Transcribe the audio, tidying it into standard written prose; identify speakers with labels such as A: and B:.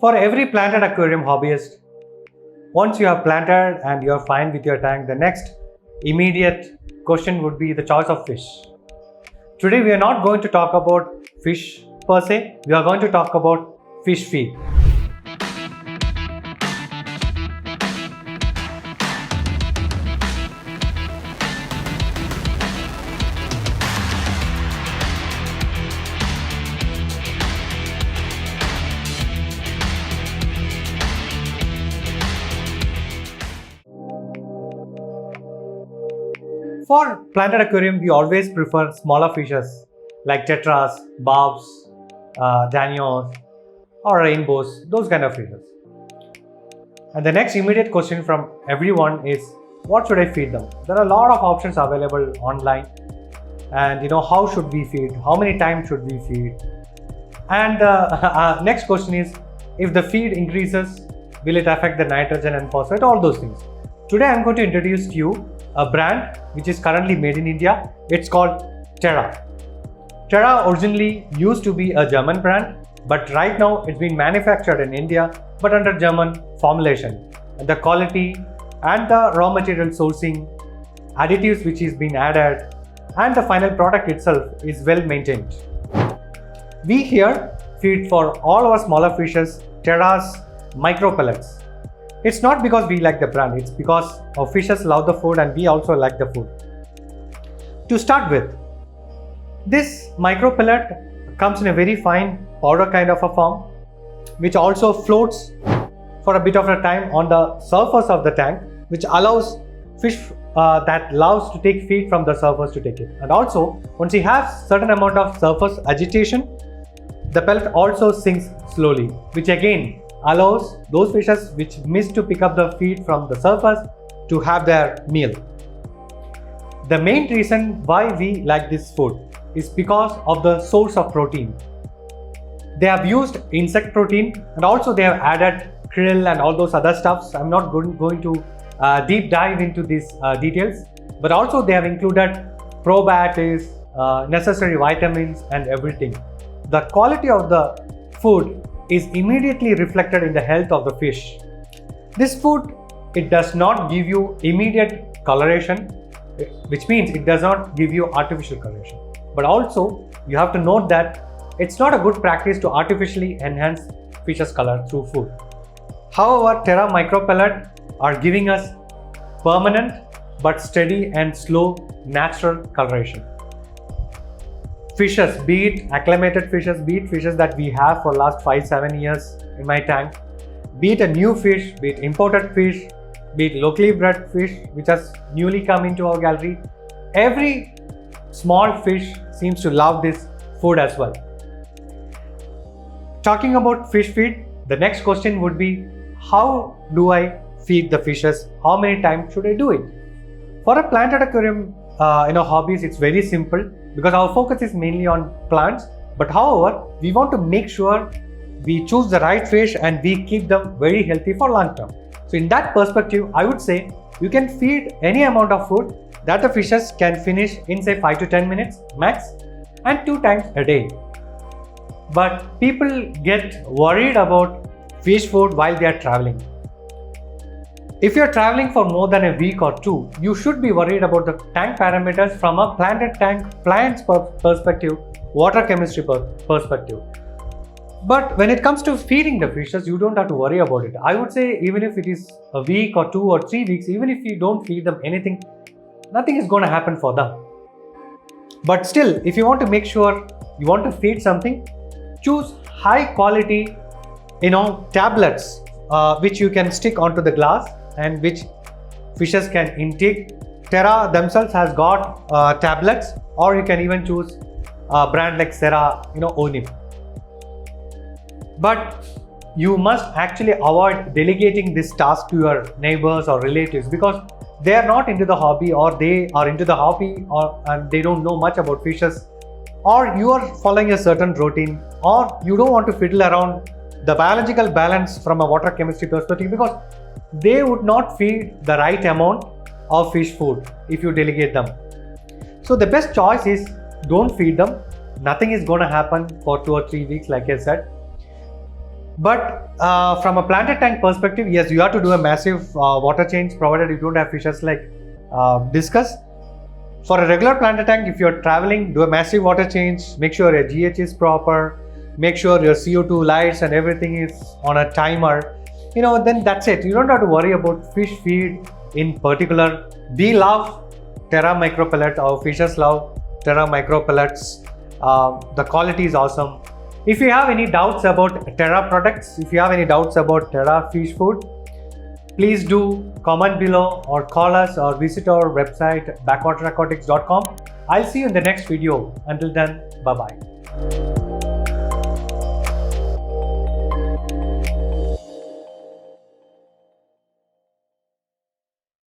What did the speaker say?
A: For every planted aquarium hobbyist, once you have planted and you are fine with your tank, the next immediate question would be the choice of fish. Today we are not going to talk about fish per se, we are going to talk about fish feed. For planted aquarium, we always prefer smaller fishes like tetras, barbs, danios or rainbows, those kind of fishes. And the next immediate question from everyone is, what should I feed them? There are a lot of options available online, and how should we feed? How many times should we feed? And next question is, if the feed increases, will it affect the nitrogen and phosphate? All those things. Today I am going to introduce to you a brand which is currently made in India. It's called Terra. Terra originally used to be a German brand, but right now it's been manufactured in India but under German formulation. And the quality and the raw material sourcing, additives which is being added, and the final product itself is well maintained. We here feed for all our smaller fishes Teraa Micropellets. It's not because we like the brand, it's because our fishes love the food and we also like the food. To start with, this micropellet comes in a very fine powder kind of a form, which also floats for a bit of a time on the surface of the tank, which allows fish that loves to take feed from the surface to take it. And also, once you have certain amount of surface agitation, the pellet also sinks slowly, which again allows those fishes which miss to pick up the feed from the surface to have their meal. The main reason why we like this food is because of the source of protein. They have used insect protein and also they have added krill and all those other stuffs. I'm not going to deep dive into these details, but also they have included probiotics, necessary vitamins and everything. The quality of the food is immediately reflected in the health of the fish. This food, it does not give you immediate coloration, which means it does not give you artificial coloration. But also, you have to note that it's not a good practice to artificially enhance fish's color through food. However, Teraa Micropellet are giving us permanent but steady and slow natural coloration. Fishes, be it acclimated fishes, be it fishes that we have for last 5-7 years in my tank, be it a new fish, be it imported fish, be it locally bred fish which has newly come into our gallery, every small fish seems to love this food as well. Talking about fish feed, the next question would be, how do I feed the fishes? How many times should I do it? For a planted aquarium hobbies, it's very simple because our focus is mainly on plants. But however, we want to make sure we choose the right fish and we keep them very healthy for long term. So in that perspective, I would say you can feed any amount of food that the fishes can finish in say 5 to 10 minutes max and 2 times a day. But people get worried about fish food while they are traveling. If you are traveling for more than a week or 2, you should be worried about the tank parameters from a planted tank plant's perspective, water chemistry perspective. But when it comes to feeding the fishes, you don't have to worry about it. I would say even if it is a week or 2 or 3 weeks, even if you don't feed them anything, nothing is going to happen for them. But still, if you want to make sure you want to feed something, choose high quality tablets which you can stick onto the glass and which fishes can intake. Terra themselves has got tablets, or you can even choose a brand like Terra, Onim. But you must actually avoid delegating this task to your neighbors or relatives because they are not into the hobby, or they are into the hobby and they don't know much about fishes, or you are following a certain routine, or you don't want to fiddle around the biological balance from a water chemistry perspective because they would not feed the right amount of fish food if you delegate them. So the best choice is don't feed them. Nothing is going to happen for 2 or 3 weeks, like I said. But from a planted tank perspective, yes, you have to do a massive water change provided you don't have fishes like discussed. For a regular planted tank, if you're traveling, do a massive water change, make sure your GH is proper, make sure your CO2 lights and everything is on a timer, then that's it. You don't have to worry about fish feed in particular. We love Teraa Micropellets, our fishes love Teraa Micropellets. The quality is awesome. If you have any doubts about Terra products, if you have any doubts about Terra fish food, please do comment below or call us or visit our website backwateraquatics.com. I'll see you in the next video. Until then, bye-bye.